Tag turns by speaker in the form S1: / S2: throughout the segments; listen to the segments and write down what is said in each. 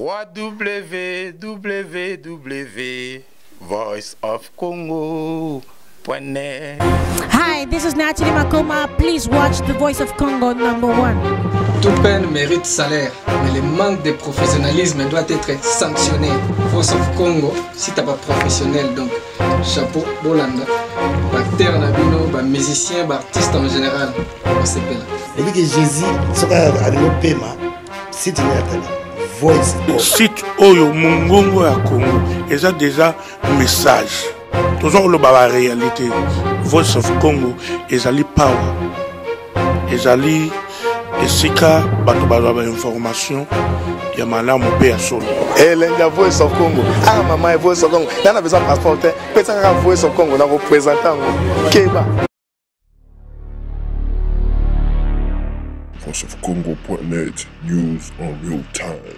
S1: www.voiceofcongo.net.
S2: Hi, this is Nathalie Makoma. Please watch The Voice of Congo #1.
S3: Toute peine mérite salaire, mais le manque de professionnalisme doit être sanctionné. Voice of Congo, si t'as pas professionnel, donc chapeau, Bolanda. Acteur nabino, musicien, artiste en général, on s'appelle.
S4: Et puis que Jésus, ce qu'on a développé, c'est une Voice of
S5: site Oyo Mungongo à Congo, et ça déjà message. Toujours le baba réalité. Voice of Congo, et ali power, et ali esika bato bazwa information ya malamu pe ya solo.
S6: La Voice of Congo. Ah maman, Voice of Congo. Là on a besoin de passeport. Peut-être la Voice of Congo, la représentant Keba.
S7: VoiceOfCongo.net, news en real time.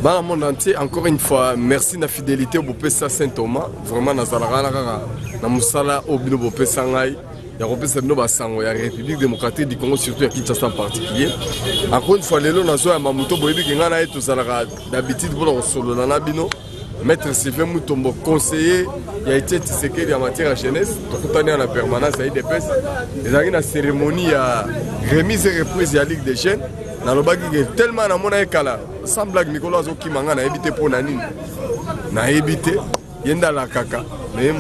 S8: Dans le monde entier, encore une fois, merci de la fidélité au Bopessa Saint-Thomas. Vraiment, dans la Moussala, au Bino Bopessa Ngai, il y a Bopessa Noba Sango, il y a la République démocratique du Congo, surtout à Kinshasa en particulier. Encore une fois, les lois nazo à Mamuto Boyebi Gengana et tout ça, d'habitude, pour le solo dans Nabino, Maître Sylvain Moutombo, conseiller, il a été Tshisekedi en matière de jeunesse, tout année en la permanence à IDPS. Il y a une cérémonie à remise et reprise de la Ligue des jeunes. Dans le bac, il y a tellement de kala. Sans blague, Nicolas Zokimanga n'a évité pour Nanine. N'a évité, il y a la caca. Mais il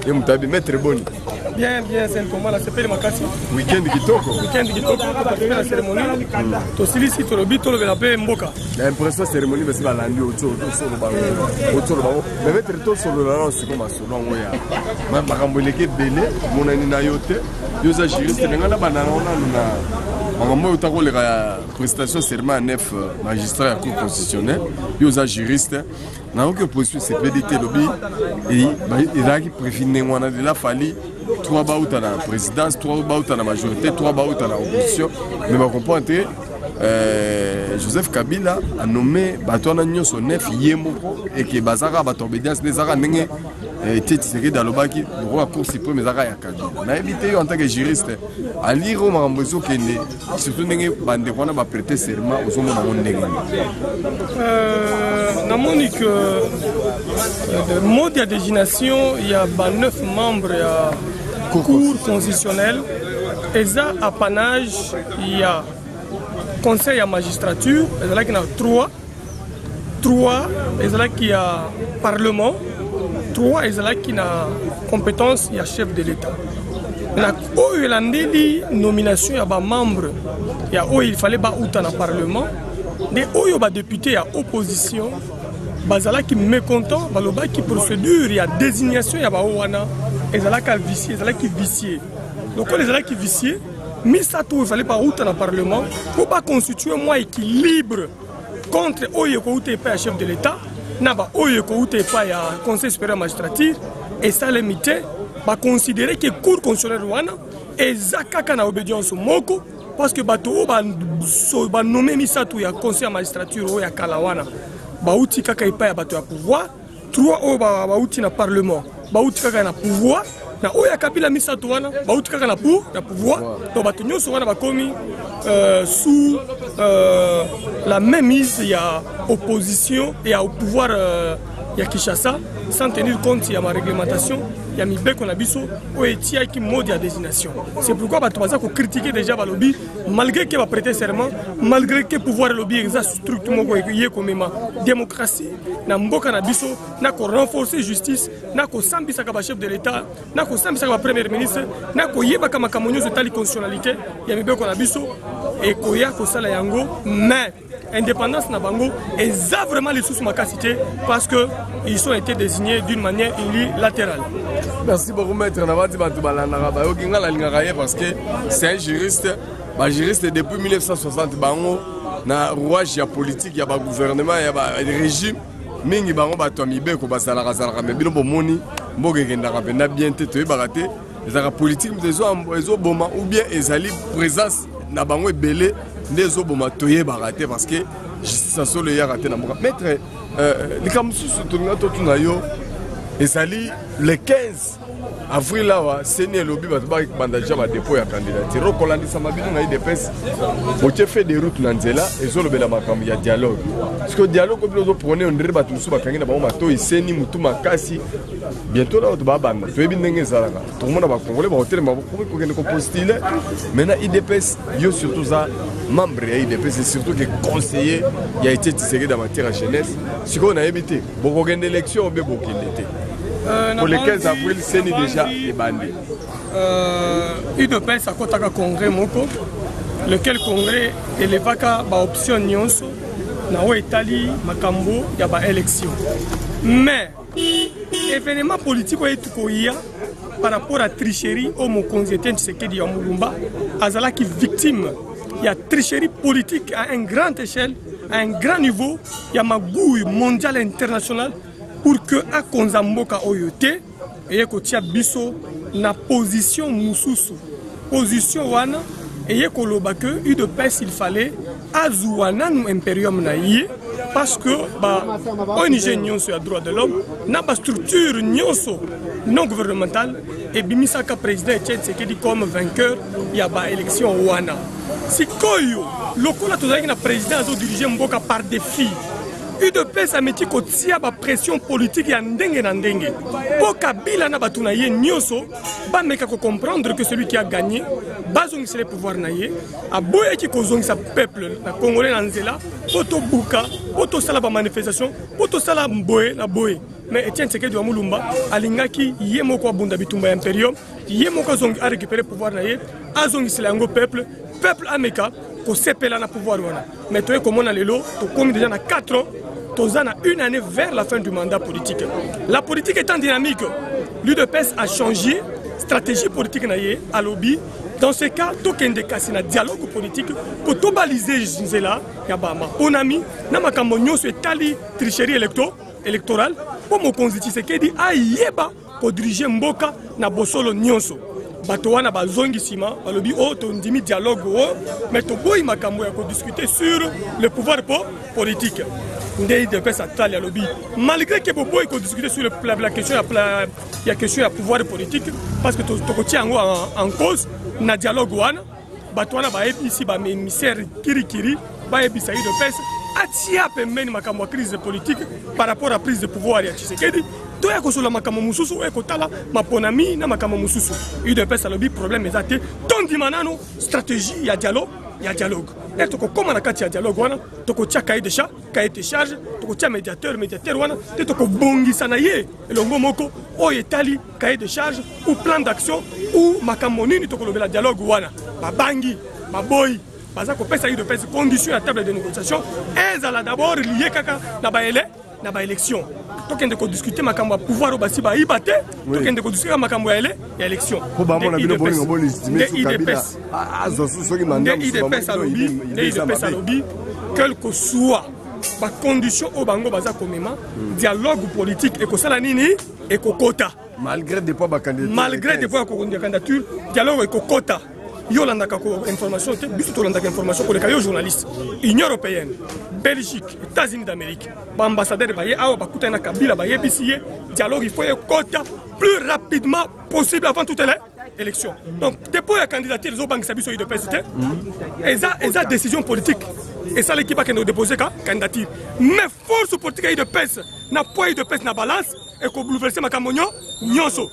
S8: y a maître Boni.
S9: Bien, Saint-Thomas, c'est pas le Makassi.
S8: Week-end Kitoko.
S9: Week-end Kitoko, tu la cérémonie. Tu sollicite le but, tu le paie Mboka.
S8: L'impression cérémonie, c'est la lundi autour de Baro. Mais maître tout sur le lance, c'est comme un solo. Ma Baramboleke Belé, mon ami Nayote, Yosa Juriste, il y a un banana. Il y a une prestation serment à 9 magistrats à la Cour constitutionnelle. Il y a un juriste. Il y a une position de sécurité lobby. Il y a il a fallu 3 baouts à la présidence, 3 baouts à la majorité, 3 baouts à l'opposition. Mais on comprend que Joseph Kabila a nommé Batouana Nyonso 9 Yemoko et que Bazara Batobédias Nezara Nenge était tiré dans le bac de la Cour suprême Nezara Yakadi. On a évité en tant que juriste à lire au Marambozo qui est surtout Nenge Bandekwana va prêter serment aux hommes dans le Nenge.
S9: Dans mon mode de désignation, il y a 9 membres de la Cour constitutionnelle. Et ça, apanage, il y a conseil à magistrature, il y a 3, il y a parlement, 3, il y a compétence, il y a chef de l'État. Il y a une nomination, il y a des membres, il fallait que le parlement, il y a des députés, il y a opposition, il y a des mécontents, il y a des procédures, il y a désignation, il y a des viciés, il y a des viciés. Donc, il y a des viciés. Mais ça, il fallait pas dans le Parlement pour pas constituer un équilibre contre le chef de l'État, le Conseil supérieur magistrature, et ça limité, considérer que le Cour constitutionnelle est en obédience au Moko, parce que le nommé le Conseil de magistrature ou le Kalawana, il pouvoir, 3 dans le Parlement, le pouvoir. Na oya kabila misato wana bauti kaka na pouvoir donc bato nyonso wana bakomi sous la même mise il y a opposition et au pouvoir il y a Kinshasa sans tenir compte il y a ma réglementation il y a mibeko na biso o etia qui mode de désignation. C'est pourquoi bato baza ko critiquer déjà ba lobby malgré que va prêter serment malgré que pouvoir lobby exact structure moko yé komema démocratie na mboka na biso na ko renforcer justice na ko sambisa ka ba chef de l'État na ko sambisa ka ba premier ministre na ko yeba ka makamonyo tali constitutionnalité ya mibeko na biso et ko ya ko sala yango mais indépendance na bango et ça vraiment les sous makasité parce que ils ont été désignés d'une manière unilatérale.
S8: Merci beaucoup maître Nabati Batubalana parce que c'est un juriste, juriste depuis 1960 bango na rouage ya politique ya ba gouvernement ya ba régime mingi bango bato mibeko basala kasala mais bino bomoni mboke kenda kapenda bien te to barate ezaka politique ezo boma ou bien ezali présence na bango ebele ndezo boma toye barate parce que justice solo ya raté na mboka maître likamsusu tolinga to tunayo ezali le 15 avril là seni et lobby bato banda déjà ba dépôt ya candidature rokolandisa mabino na IDPS botie fait des routes na nzela ezolobela makambo ya dialogue parce que dialogue obilo zo prôner on dirait bato musu bakangi na bango mato iseni mutu makasi bientôt là to babanda to ebi ndenge ezalaka to mona ba congolais ba hotel ba ko kende ko postuler maintenant IDPS yo surtout ça membre ya IDPS et surtout que conseiller il a été tisseré dans matière à jeunesse si on a évité beaucoup de élections be beaucoup d'été pour le 15 avril c'est déjà débandé
S9: IDPS a kotaka congrès moko lequel congrès elevaka ba option nyonso na o etali makambo ya ba élection mais événement politique oyetukoya par rapport à tricherie au mokonzi Etienne Tshisekedi ya Mulumba azalaki victime. Il y a tricherie politique à une grande échelle, à un grand niveau. Il y a magouille mondiale et internationale pour que à Konzamboka Oyote et que biso na position mususu. Position wana et que l'obake UDPS il fallait azuana nous impérium na yé parce que ONG nyonso ya droit de l'homme na ba structure nyonso non gouvernementale et bimisaka président Etienne Tshisekedi comme vainqueur ya ba élection wana. Si Koyo, lokola tozaki na président azo diriger mboka par défi. UDPS a meti ko tia ba pression politique ya ndenge na ndenge. Po Kabila na batuna ye nyonso ba meka ko comprendre que celui qui a gagné bazong c'est le pouvoir na ye a boye ki ko zong sa peuple na congolais na nzela poto buka poto sala ba manifestation poto sala mboye na boye. Mais Etienne Tshisekedi wa Mulumba alingaki ye moko abunda bitumba ya imperium ye moko zong a récupérer pouvoir na ye azong c'est lango peuple ameka ko sepela na pouvoir wana. Mais toi comme on a lelo to comme déjà na 4 ans toza na une année vers la fin du mandat politique. La politique étant dynamique, l'UDPS a changé stratégie politique na ye à lobby. Dans ce cas, tokende kasi na dialogue politique pour tobaliser nzela ya bama. On a mis na makambo nyonso etali tricherie électorale pour mokonzi Tshisekedi ayeba ko diriger mboka na bosolo nyonso. Bato wana bazongi sima balobi o to ndimi dialogue o mais to boy makambo ya ko discuter sur le pouvoir politique. Ndei de pesa tali lobby malgré que boy ko discuter sur la question ya question ya pouvoir politique parce que to ko tiango en cause na dialogue wana bato wana ba ebisi ba émissaire kirikiri ba ebisa de pesa atia pembeni makambo ya crise politique par rapport à prise de pouvoir ya Tshisekedi. Toi kosola makambo mususu ekotala maponami na makambo mususu UDPS alobi problème ezate tondi manano stratégie ya dialogue et toko koma na kati ya dialogue wana toko tia cahier de charge toko tia médiateur wana te toko bongisa na ye elongo moko o etali cahier de charge ou plan d'action ou makambo nini toko lobela dialogue wana babangi baboy baza ko pesa UDPS condition à table de négociation ezala d'abord lié kaka na ba élection. Tokende ko discuter makambo ya pouvoir basi ba ibate tokende ko discuter makambo ya élection
S8: ko ba mona bino bolingo boni estimé sur Kabila azo soki manda
S9: IDPS à lobby quel que soit ba condition au bango baza komema dialogue politique et ko sala nini et ko kota
S8: malgré des poids ba candidature dialogue et ko kota Yolanda kako information te biso to landa information ko le kayo journaliste Union européenne Belgique États-Unis d'Amérique ba ambassadeur ba ye awa ba kutana Kabila ba yebisiye dialogue il faut quota plus rapidement possible avant toutes les élections. Donc depuis la candidature les banques sabiso de PST eza décision politique et ça l'équipe qui nous déposer candidature mais force politique de PES na poids de PES na balance et ko bouleverser makambo nyonso.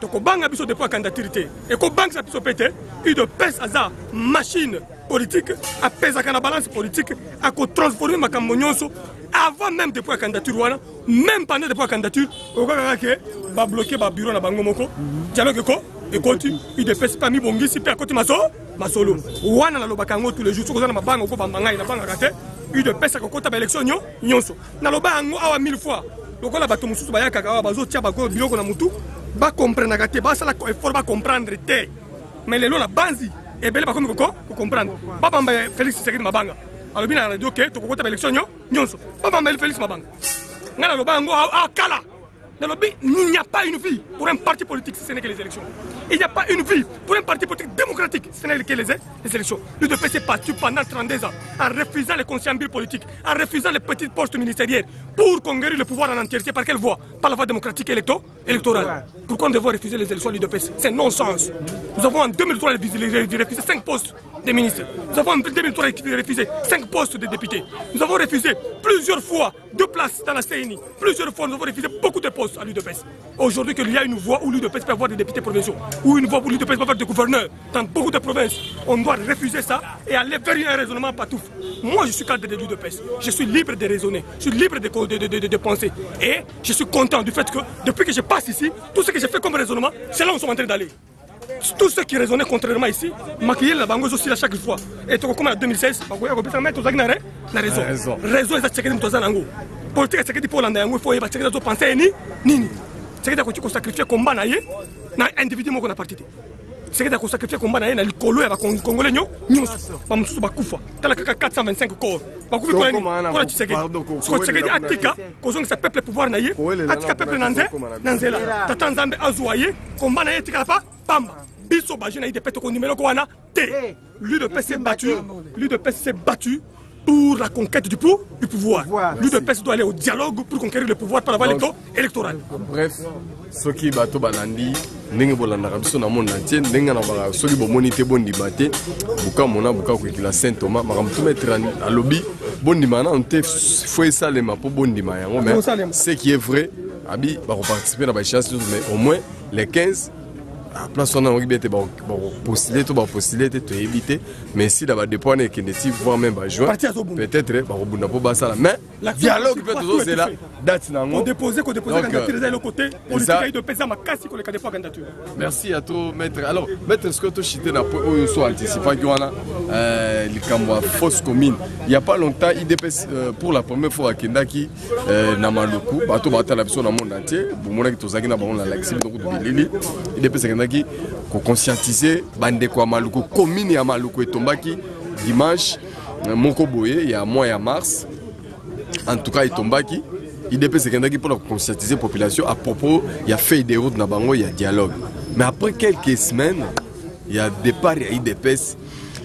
S8: Donc, bang a besoin de candidature et que banque a besoin de il de pèse à machine politique à peser à la balance politique à transformer ma camognonso avant même de la candidature même pendant de la candidature au cas que va bloquer le bureau na bango moko dialogue ko et continue il de pèse pas mi bongi si pe à côté masolo wana na lobakango tous les jours ko na bango ko bambanga ina banga kate il de pèse à côté ba élection nyonso na lobango awa 1000 fois lokola bato mususu bayaka ka bazo tia bako biloko na mutu ba comprendre kate ba sala effort ba comprendre te mais les la banzi et bele ba comme ko comprendre ba bamba Félix Tshisekedi mabanga alobi na radio ke to kokota élection nyonso ba bamba Félix mabanga ngala lobango akala
S9: Dans le lobby, il n'y a pas une vie pour un parti politique si ce n'est que les élections. Il n'y a pas une vie pour un parti politique démocratique si ce n'est que les élections. L'UDPS s'est battu pendant 32 ans en refusant les conciliations politiques, en refusant les petites postes ministériels pour conquérir le pouvoir en entièreté. Par quelle voie? Par la voie démocratique et électorale. Pourquoi nous devons refuser les élections à l'UDPS? C'est non-sens. Nous avons en 2003 refusé 5 postes de ministres. Nous avons en 2003 refusé 5 postes de députés. Nous avons refusé plusieurs fois 2 places dans la CNI. Plusieurs fois, nous avons refusé beaucoup de postes à l'UDPS. Aujourd'hui, qu'il y a une voie où l'UDPS peut avoir des députés provinciaux, ou une voie où l'UDPS peut avoir des gouverneurs dans beaucoup de provinces, on doit refuser ça et aller vers un raisonnement patouf. Moi, je suis cadre de l'UDPS. Je suis libre de raisonner. Je suis libre de penser. Et je suis content du fait que, depuis que je passe ici, tout ce que j'ai fait comme raisonnement, c'est là où nous sommes en train d'aller. Tous ceux qui raisonnaient contrairement ici, maquiller la bango aussi à chaque fois. Et tu comme en 2016, tu as raison. Raison est checker de toi nango. Politique c'est que pour l'anda il faut y checker de penser ni. C'est que tu sacrifier combat na yé na individu moko na parti. C'est que tu sacrifier combat na yé na likolo ya congolais nyo ba mususu bakufa. Tala kaka 425 corps. Bakufi kwa nini? Kwa Tshisekedi. Kwa Tshisekedi atika kozonga sa peuple pouvoir na yé. Atika peuple nanzela. Tata Nzambe azwaye combat na yé tika pa pamba. Biso bajina ite peto ko numéro ko wana té. L'UDPS s'est battu pour la conquête du pouvoir. L'UDPS doit aller au dialogue pour conquérir le pouvoir par la voie électorale.
S8: Bref, ce qui bato banandi, ndenge bolanda biso na monde entier, ndenge na ba soki bomoni te bondi baté, buka mona buka ko kila Saint Thomas, makam to mettre à lobby, bondi mana on te foi salema pour bondi ma yango mais ce qui est vrai, abi ba participer na ba chasse mais au moins les 15 place on a envie postuler tout postuler tout éviter mais si là-bas des points qui ne s'y voient même pas jouer peut-être bah pour bas ça mais dialogue peut toujours c'est là date nango déposer candidature de l'autre côté politique de peser ma casse pour les candidatures. Merci à toi maître. Alors maître ce que tu cité na point où soit anticipant qui on a les Kamwa fausse commune il y a pas longtemps IDPS pour la première fois à Kendaki na Maluku bato batala biso na monde entier bu mona ki tozaki na bango la laxi donc de Lili IDPS qui conscientiser bande kwa Maluku commune ya Maluku etombaki dimanche moko boye il y a mois ya mars en tout cas etombaki IDPS qui pour conscientiser la population à propos il y a fait des routes na bango il y a dialogue mais après quelques semaines il y a départ à IDPS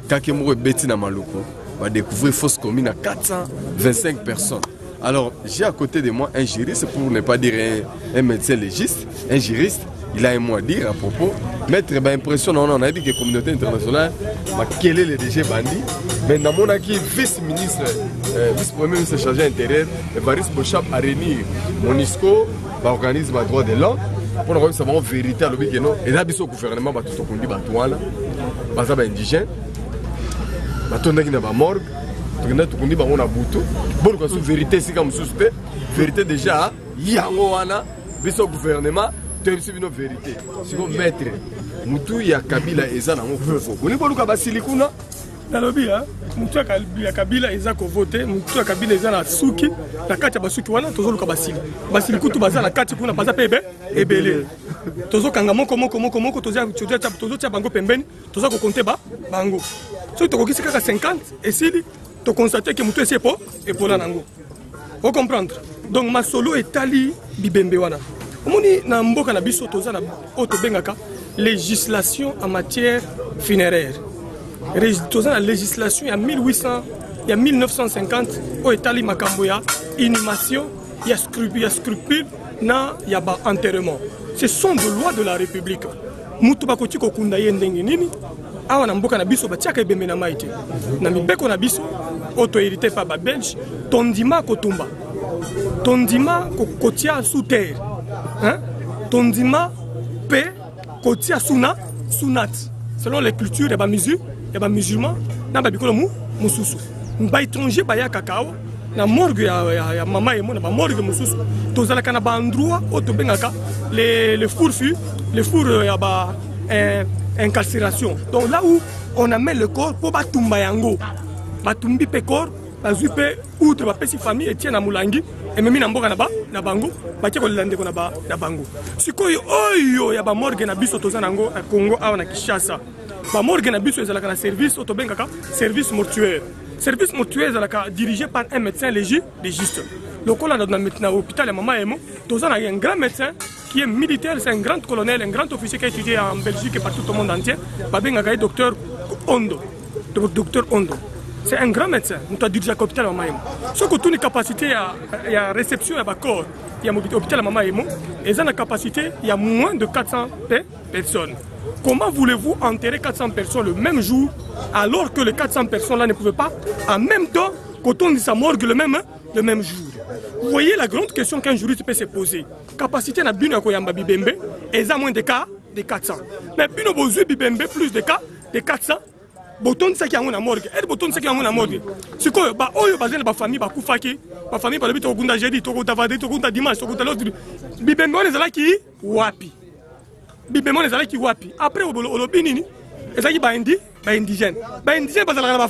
S8: kakemoro beti na Maluku va découvrir fausse commune à 425 personnes. Alors j'ai à côté de moi un juriste pour ne pas dire un médecin légiste, un juriste. Il a un mot à dire à propos. Mettre impression, on a dit que la communauté internationale, quel est le DG Bandi. Mais dans mon acquis, vice-ministre, vice-premier ministre chargé intérieur, Baris Bochap a réuni Monisco, l'organisme à droit de l'homme, pour nous savoir la vérité à l'objet que non. Et là, il y a un gouvernement qui a tout conduit, qui est indigène, qui est morgue, qui est tout conduit, qui est boutou. Bon, la vérité, c'est comme suspect. Vérité déjà, il y a un gouvernement. C'est une vérité. Si vous mettez Moutou ya Kabila eza na ngofo. Vous ne pouvez pas basilikuna.
S9: Dans le lobby, Moutou ya Kabila eza ko voter, Moutou ya Kabila eza na suki, la kati ya basuki wana tozo luka basili. Basiliku tu baza la kati kuna baza pebe ebele. Tozo kanga moko tozo tia bango pembeni, tozo ko compter bango. So to kokisi kaka 50 et sili to constater que Moutou ese po et pour la nango. Vous comprendre. Donc ma solo etali bibembe wana. Omoni na mboka na biso toza na auto bengaka législation en matière funéraire. Toza na législation il y a 1950 au etali makambo ya inhumation, il y a scrupule na ya ba enterrement. Ce sont des lois de la République. Mutu bakoti ko kunda ye ndenge nini awa na mboka na biso batiaka ebembe na maite. Na mibeko na biso auto hérité par ba belge tondima kotumba. Tondima kotia sous terre. Hein? Tondima pe kotia sunat selon les cultures et les musulmans na ba bikolo mususu ba étranger ba ya kakao na morgue ya mama emo na ba morgue mususu tozala kana ba endroit auto bengaka les fours ya ba incarcération. Donc là où on amène le corps pour batumba yango batumbi pe corps bazui pe outre ba pesi famille et tient na mulangi et même na mboka na bango batie ko lande ko na bango sikoyo oyo ya ba morgue na biso toza nango na Congo awa na Kinshasa ba morgue na biso ezalaka na service auto bengaka service mortuaire ezalaka dirigé par un médecin légiste. lokola dans l'hôpital Mama Emo, il y a un grand médecin qui est militaire, c'est un grand colonel, un grand officier qui a étudié en Belgique et partout au monde entier. Docteur Ondo. Docteur Ondo. C'est un grand médecin. Nous avons dirigé l'hôpital Mama Emo. Ce que toutes les capacités, il y a réception, il y a corps, il y a l'hôpital Mama Emo, et dans la capacité, il y a moins de 400 personnes. Comment voulez-vous enterrer 400 personnes le même jour, alors que les 400 personnes-là ne pouvaient pas, en même temps, quand on dit sa morgue le même jour? Vous voyez la grande question qu'un juriste peut se poser. Capacité na bino koyamba bibembe, et ça moins de cas de 400. Mais bino bozu bibembe plus de cas de 400. Boton ça qui a na morgue. Et boton ça qui a na morgue. C'est quoi ba oyo bazena ba famille ba kufaki, ba famille ba lebito kunda jeudi, to kunda vade, to kunda dimanche, to kunda l'autre. Bibembe on ezala ki wapi. Bibembe on ezala ki wapi. Après olobi nini? Ezaki ba indigène. Ba indigène bazala na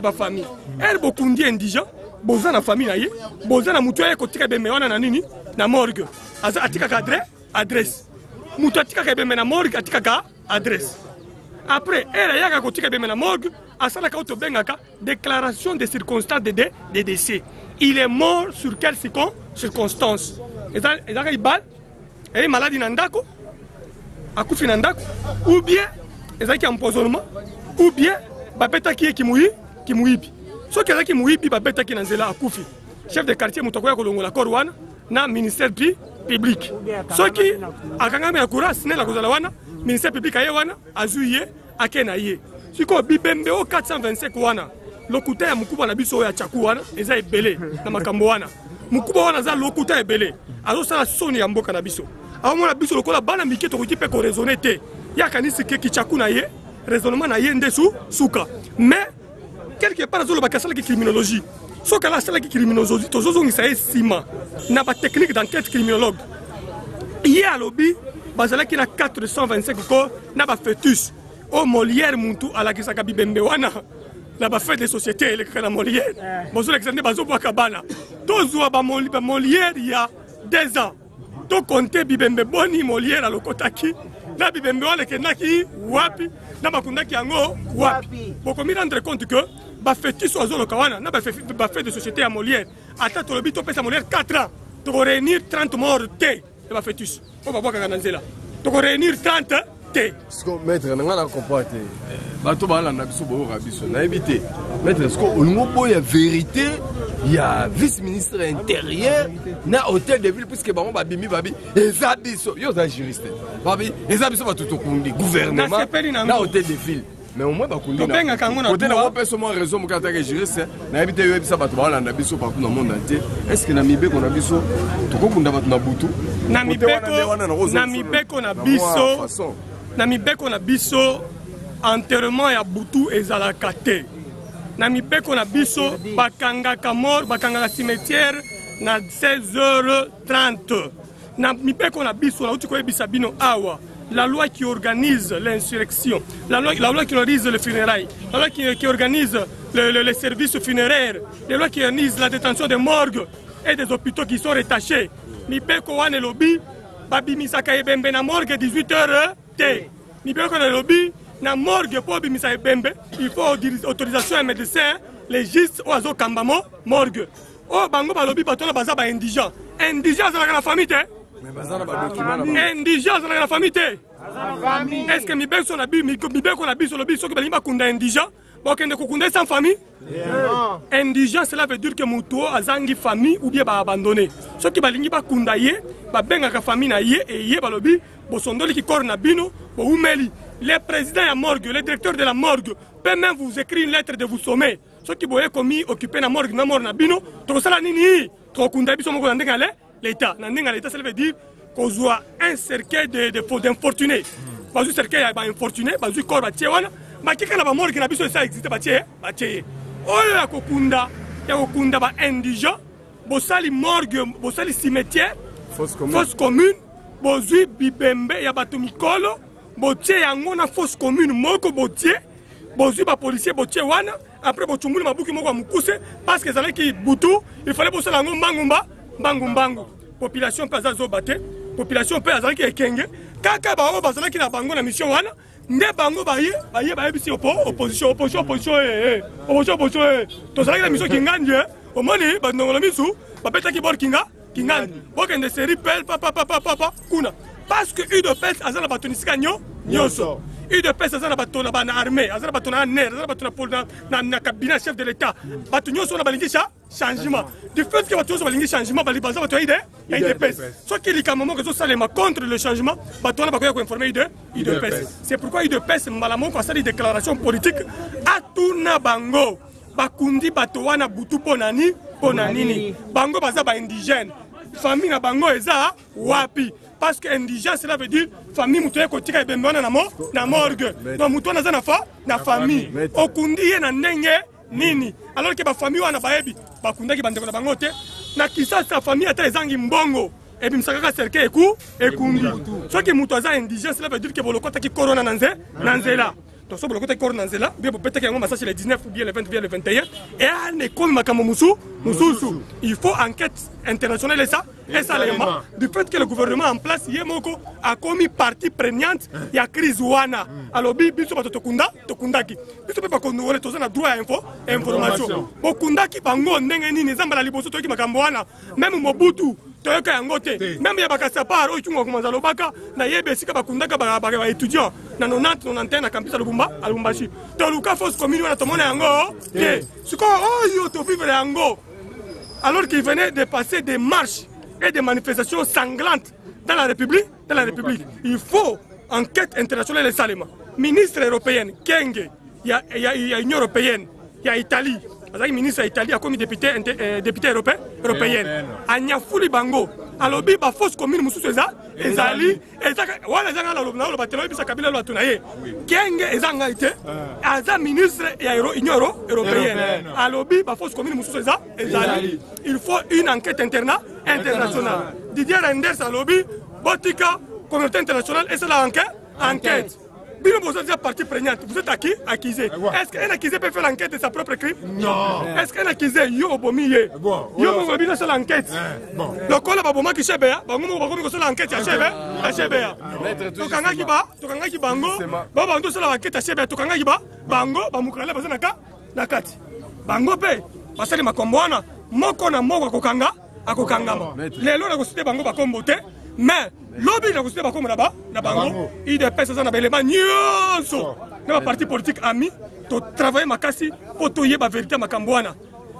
S9: ba famille. Elle bokundi indigène. Boza na famille na ye, boza na mutu ya kotika bembe wana na nini na morgue. Aza atika ka adresse. Mutu atika ka bembe na morgue atika ka adresse. Après elle ya ka kotika bembe na morgue, asala ka auto bengaka déclaration de circonstances de décès. Il est mort sur quelles circonstances? Ezaka ibal, elle est malade na ndako, akufi na ndako, ou bien ezaki empoisonnement, ou bien bapeta ki kimuibi. Ce qui est qui mouille, puis babeta qui nanzela akufi. Chef de quartier mutokoya kolongola korwana na ministère public. Ce qui akanga me akura sine la kozala wana ministère public aye wana azuye akena ye. Siko bibembe o 425 wana. Lokuta ya mukubwa na biso ya chaku wana eza ebele na makambo wana. Mukubwa wana za lokuta ebele. Azo sala soni ya mboka na biso. Awo mona biso lokola bana mike to kotipe ko raisonner te. Ya kanisi ke kichaku na ye, raisonnement na ye ndesu suka. Mais quelque part dans la criminologie, ce que la criminologie, tous les gens qui sont n'a pas technique d'enquête criminologue. Hier à lobby, basala qui a 425 corps, n'a pas fœtus. Au Molière Muntu à la Kisaka Bibembewana, n'a pas fait des sociétés les Molière. Bonjour Alexandre Bazo Boakabana. Tous les Molière il y a 2 ans. Tout compter Bibembe Boni Molière à l'Okotaki, na Bibembewana Kenaki, Wapi, na Makundaki Ango, Wapi. Pour qu'on rendre compte que ba fœtus oiseau le kawana na ba fait de société à Molière attends to lobi to pesa Molière 4 ans to réunir 30 morts té et ba fœtus on va voir quand nanzela to réunir 30 té
S8: ce que maître nga na comprendre ba to ba la na biso bo rabiso na éviter maître est-ce qu'on ngo ya vérité il y a vice-ministre intérieur na hôtel de ville puisque ba ba bimi babi ezabiso yo za juriste babi ezabiso ba tout kundi gouvernement na hôtel de ville. Mais au moins, il y a une personne qui a raison de faire juriste. Il y a une personne qui a raison de faire monde entier. Est-ce que Namibé qu'on a biso Namibé qu'on a biso enterrement ya butu ezalakate. Namibé qu'on a biso bakanga kamor bakanga cimetière na 16h30. Namibé qu'on a biso la uti ko bisabino awa. La loi qui organise l'insurrection, la loi qui organise le funérailles, la loi qui organise les services funéraires, la loi qui organise la détention des morgues et des hôpitaux qui sont retachés. Mipeko wane lobby, babi misaka ebembe na morgue 18h t. Mipeko wane lobby, na morgue pour bimisa ebembe, il faut autorisation à un médecin, légiste ou azo kambamo morgue. Oh bango ba lobby bato na baza ba indigent. Indigent dans la famille te. Indigent dans la famille. Est-ce que Mibeko sur la Bible, Mibeko la Bible sur le Bible, ceux qui veulent pas indigent, bon qu'on ne connaît sans famille. Indigent, cela veut dire que Mouto a zangi famille ou bien ba abandonné. Ceux qui veulent pas kundaye, ba benga ka famille na ye et ye ba lobi, bo sondoli qui corne na bino, bo umeli. Les présidents à morgue, le directeur de la morgue peut même vous écrire une lettre de vous sommer. Ceux qui voulaient commis occuper la morgue na mort na bino, to sala nini, to kundaye biso mo ko ndengale. L'État, l'État, ça veut dire qu'on soit un cercueil d'infortunés. Pas un cercueil d'infortunés, pas un corps battu. Mais qui est mort qui n'a pas ça existe battu, battu. Oh là, Kokunda, il y a Kokunda indigent, Bossali morgue, Bossali cimetière, fosse commune, Bozui Bibembe, il y a Batumikolo, Botier Yangona fosse commune, Moko Botier, Bozui policier Botier Wana, après Botumul Mabuki Moko Mukuse, parce que ça allait qui Boutou, il fallait bosser la Ngomba. Bangu population peut azazo baté population peut azaki ekenge kaka ba o bazala ki na bango na mission wana nde bango baye bisi opposition to zala la mission ki nganje o moni ba ndongo la misu
S9: bapetaki bor kingani bokende série pel papa kuna parce que UDPS aza na bato nisika nyonso UDPS aza na bato na bana armée aza na bato na aner aza na bato na cabinet chef de l'état bato nyonso na balingi changement du fait que bato nyonso balingi changement baza bato ya UDPS soki likambo moko ezosalema contre le changement bato wana bakoya koinforme UDPS c'est pourquoi UDPS mbala moko asali déclaration politique atuna bango bakundi bato wana butu pona nini bango baza ba indigène famille na bango eza wapi parce que indigène cela veut dire famille mutu ekotika ebembe wana na morgue donc mutu wana aza na famille okundi ye na ndenge nini alors que bafamille wana bayebi bakundaki bandeko na bango te na kisasa famille ata ezangi mbongo ebimisaka kaka cercle ekundi soki mutu aza indigène cela veut dire que bolokotaki corona na nzela donc so bolokotaki corona na nzela bien bopetaki yango masache le 19 ou bien le 20 ou bien le 21 et ane ekomi makambo mosusu il faut enquête internationale et ça l'élément du fait que le gouvernement en place ye moko a commis partie prenante ya crise wana alors biso bato tokundaki biso pe bakondole toza na droit ya information bokundaki bango ndenge nini ezambala liboso toyoki makambo wana même Mobutu toyoka yango te même ya bakasapar oyo tungo komanza lobaka na yebe esika bakundaka ba étudiant na 90 na campus Lubumbashi toluka fausse commune wana tomona yango te siko oyo to vivre yango alors qu'il venait de passer des marches et des manifestations sanglantes dans la République. Il faut enquête internationale et Salema. Ministre européenne, Kenge, il y a Union européenne, il y a Italie. Le ministre d'Italie a commis député européenne. Anya Fouli Bango. Alors, il y a fausse commune, ezali wala zanga la lobna lo batelo bisa kabila lo tunaye Kenge ezanga ite aza ministre ya Union européenne alobi ba fausse commune mususu ezali il faut une enquête internationale Didier Renders alobi botika communauté internationale et c'est la enquête Bino Bozo est partie prenante. Vous êtes accusé. Est-ce qu'un accusé peut faire l'enquête de sa propre crime? Non. Est-ce qu'un accusé, yo obomiye? Yo mobile sur l'enquête. Le col baboma qui chebea, bango bakomi sur l'enquête ya chebea. Tokanga ki bango, bango sur l'enquête ya chebea, tokanga ki bango, bamukala bazana na kati. Bango pe, basali makombwana, moko na moko akokangama. Lelo na kosite bango bakombo te, mais lobby na kusema comme là-bas na bango IDPS ça na belema nyonso na parti politique ami to travailler makasi pour toyer ba vérité makambwana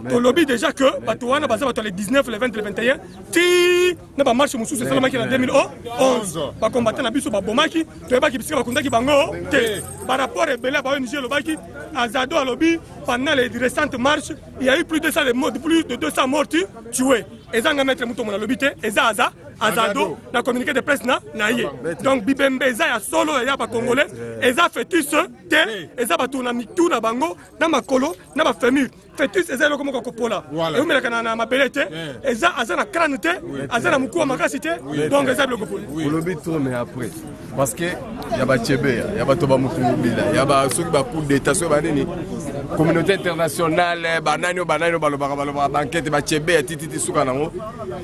S9: to lobby déjà que batuana baza bato le 19 le 20 le 21 ti na ba marche mususu c'est seulement en 2011 ba combattre na biso ba bomaki to ba ki bisika ba kundaki bango te par rapport à Bela ba ONG lobaki Azado a lobby pendant les récentes marches il y a eu plus de 200 morts tués et ça nga mettre muto mon lobby te et ça Azado na communiqué de presse na ye donc bibembe eza ya solo ya ba congolais eza fœtus te eza ba tuna mitu na bango na makolo na ba famille fœtus eza loko moko kopola e umela na mabelete eza azana crâne te azana mukuwa makasi te donc eza loko kopola
S8: lobby tourne après parce que ya ba chebe ya ba toba mukungubila ya ba soki ba coup d'état so ba nini communauté internationale banani balobaka banquete ba chebe ya tititi suka nango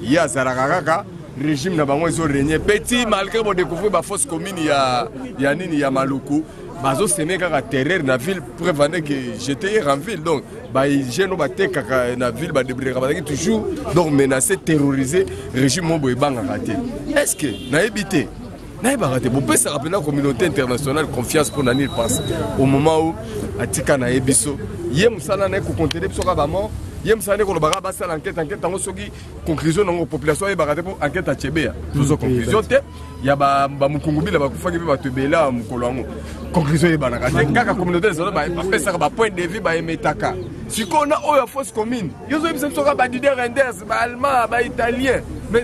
S8: ya zaraka kaka régime na bango ils ont régné petit malgré bon découvrir ba fausse commune ya nini ya Maluku bazo semer kaka terreur na ville pour vendre que j'étais hier en ville donc ba geno ba te kaka na ville ba débrouiller ba toujours donc menacer terroriser régime mo boy banga raté est-ce que na éviter na ba raté bon peut se rappeler la communauté internationale confiance pour nani passe au moment où atika na ebiso yem sala na ko contenir biso ka ba mort yem sala ko ba ba sala enquête tango soki conclusion na population e ba raté pour enquête a chebea toujours conclusion te ya ba mukungubila ba kufaki ba tebela mukolo ngo conclusion e ba na raté kaka communauté zo ba pesa ba point de vue ba emetaka siko na oyo fausse commune yozo bisa soka ba Didier Renders ba allemand ba italien mais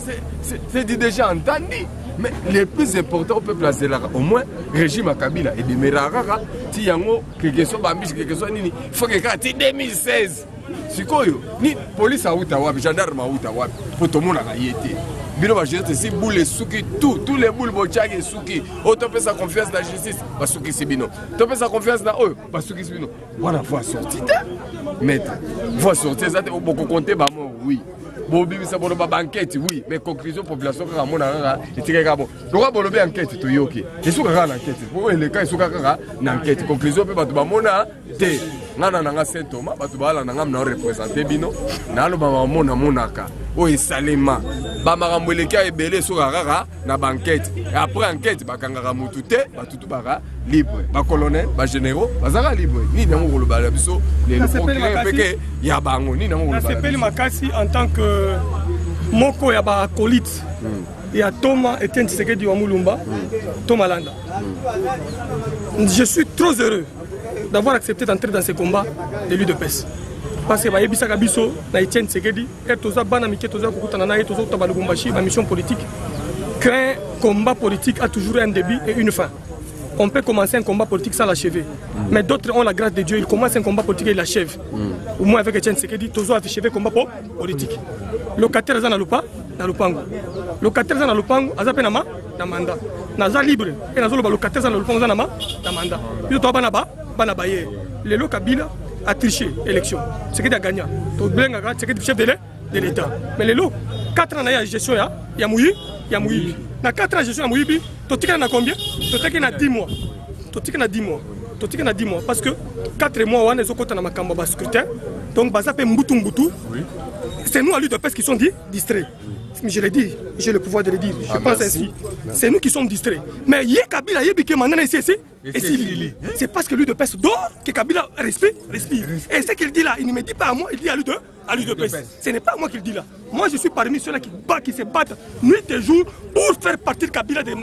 S8: c'est déjà entendu. Mais le plus important au peuple là, au moins, régime à Kabila et de Merara, Tiango, quelque chose, quelque chose, il faut que 2016. C'est quoi, ni police à Outawa, gendarme à Outawa, pour tout le monde à Yété. Bino va gérer ces boules souki, tous les boules bochag et souki. Autant fait sa confiance dans la justice, pas souki c'est bino. Autant fait sa confiance dans eux, pas souki c'est bino. Voilà, voix sortie, maître. Voix sortie, ça te beaucoup compter, bah moi, oui. Bon, ça bon ba enquête oui mais conclusion population ka mona et tika bon donc bon be enquête to yoki et sous ka enquête pour le cas sous ka na enquête conclusion pe ba mona te ngana nanga Saint Thomas bato bala nanga na représenter bino na lo ba mona monaka o esalema ba makambo eleki ebele so kaka na banquette et après enquête bakangaka mutu te batutu baka libre ba colonel ba généraux bazaka libre ni nango ko lobala biso le procureur peke ya bango ni nango ko lobala
S9: sepeli makasi en tant que moko ya ba acolyte et à Thomas Etienne Tshisekedi wa Mulumba Thomas Landa. Je suis trop heureux d'avoir accepté d'entrer dans ce combat de l'UDPS. Parce que Bayebisa Kabiso, na Etienne Tshisekedi, et Toza Banamike, Toza Kukutanana, et Toza Tabalugumbashi, ma mission politique. Qu'un combat politique a toujours un début et une fin. On peut commencer un combat politique sans l'achever. Mais d'autres ont la grâce de Dieu, ils commencent un combat politique et ils l'achèvent. Au moins avec Etienne Tshisekedi, Toza a achevé un combat politique. Locataire Zana Lupa, na Lupango. Locataire Zana Lupango, Azape Nama, na Manda. Naza libre, et Nazo locataire Zana Lupango Zanama, na Manda. Puis toi Banabaye, le Lokabila a triché l'élection. C'est qu'il a gagné. C'est qu'il est chef de l'État. Mais les lots, 4 ans de gestion, il y a Mouyi, il y a Mouyi. Dans 4 ans de gestion, il y a Mouyi, tu as combien? Tu as 10 mois. Tu as 10 mois. Tu as 10 mois. Parce que 4 mois, on est au côté de ma scrutin. Donc, ça fait Mboutou. C'est nous à l'UDPS qui sont distraits. Je l'ai dit, j'ai le pouvoir de le dire. Je pense ainsi. C'est nous qui sommes distraits. Mais il y a Kabila, il y a maintenant ici. C'est parce que l'UDPS dort que Kabila respire. Et ce qu'il dit là, il ne me dit pas à moi, il dit à l'UDPS. Ce n'est pas moi qui le dis là. Moi, je suis parmi ceux-là qui se battent nuit et jour pour faire partir Kabila du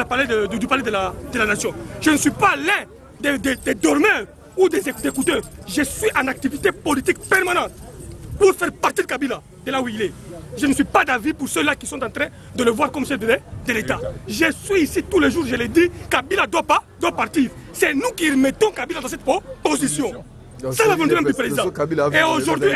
S9: palais de la nation. Je ne suis pas l'un des dormeurs ou des écouteurs. Je suis en activité politique permanente pour faire partir Kabila de là où il est. Je ne suis pas d'avis pour ceux-là qui sont en train de le voir comme chef de l'État. Je suis ici tous les jours, je l'ai dit, Kabila doit partir. C'est nous qui mettons Kabila dans cette position. C'est la volonté même du président. Et aujourd'hui,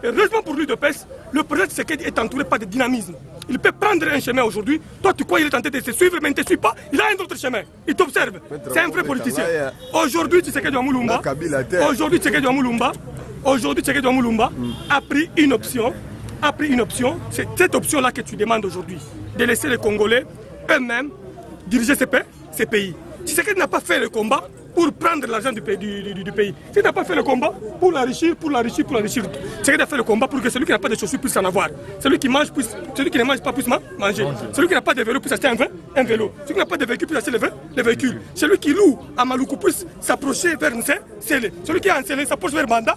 S9: heureusement pour l'UDPS, le président Tshisekedi est entouré par de dynamisme. Il peut prendre un chemin aujourd'hui. Toi, tu crois qu'il est tenté de te suivre, mais il ne te suit pas. Il a un autre chemin. Il t'observe. C'est un vrai politicien. Aujourd'hui, Tshisekedi wa Mulumba. Aujourd'hui, Tshisekedi wa Mulumba a pris une option. C'est cette option-là que tu demandes aujourd'hui, de laisser les Congolais eux-mêmes diriger ces pays. Tshisekedi n'a pas fait le combat pour prendre l'argent du pays. S'il n'a pas fait le combat pour l'enrichir. Tshisekedi a fait le combat pour que celui qui n'a pas de chaussures puisse en avoir. Celui qui ne mange pas puisse manger. Celui qui n'a pas de vélo puisse acheter un vélo. Celui qui n'a pas de véhicule puisse acheter le véhicule. Celui qui loue à Maluku puisse s'approcher vers Nsele. Celui qui est en Nsele s'approche vers Banda,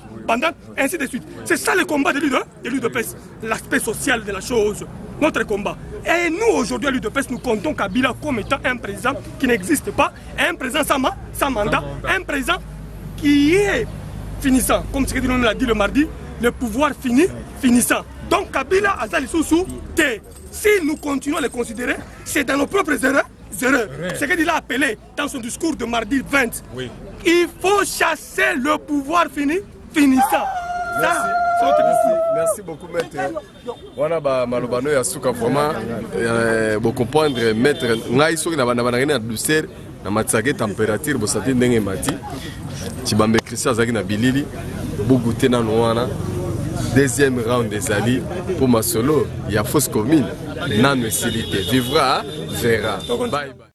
S9: ainsi de suite. C'est ça le combat de l'UDPS. L'aspect social de la chose. Notre combat. Et nous, aujourd'hui, à l'UDPS, nous comptons Kabila comme étant un président qui n'existe pas, un président sans mandat, un président qui est finissant. Comme ce que nous l'a dit le mardi, le pouvoir finissant. Donc Kabila Azali Soussou, si nous continuons à le considérer, c'est dans nos propres erreurs. Ce qu'il a appelé dans son discours de mardi 20. Oui. Il faut chasser le pouvoir finissant.
S8: Merci beaucoup, maître. Wana ba malobano ya suka vraiment bo comprendre maître ngai soki na bana bana na douceur na matsake température bo sati ndenge mati Tshibambe Christian azaki na bilili bo goûter na wana deuxième round des alliés pour ma solo ya fausse commune nanu esilite vivra verra bye bye.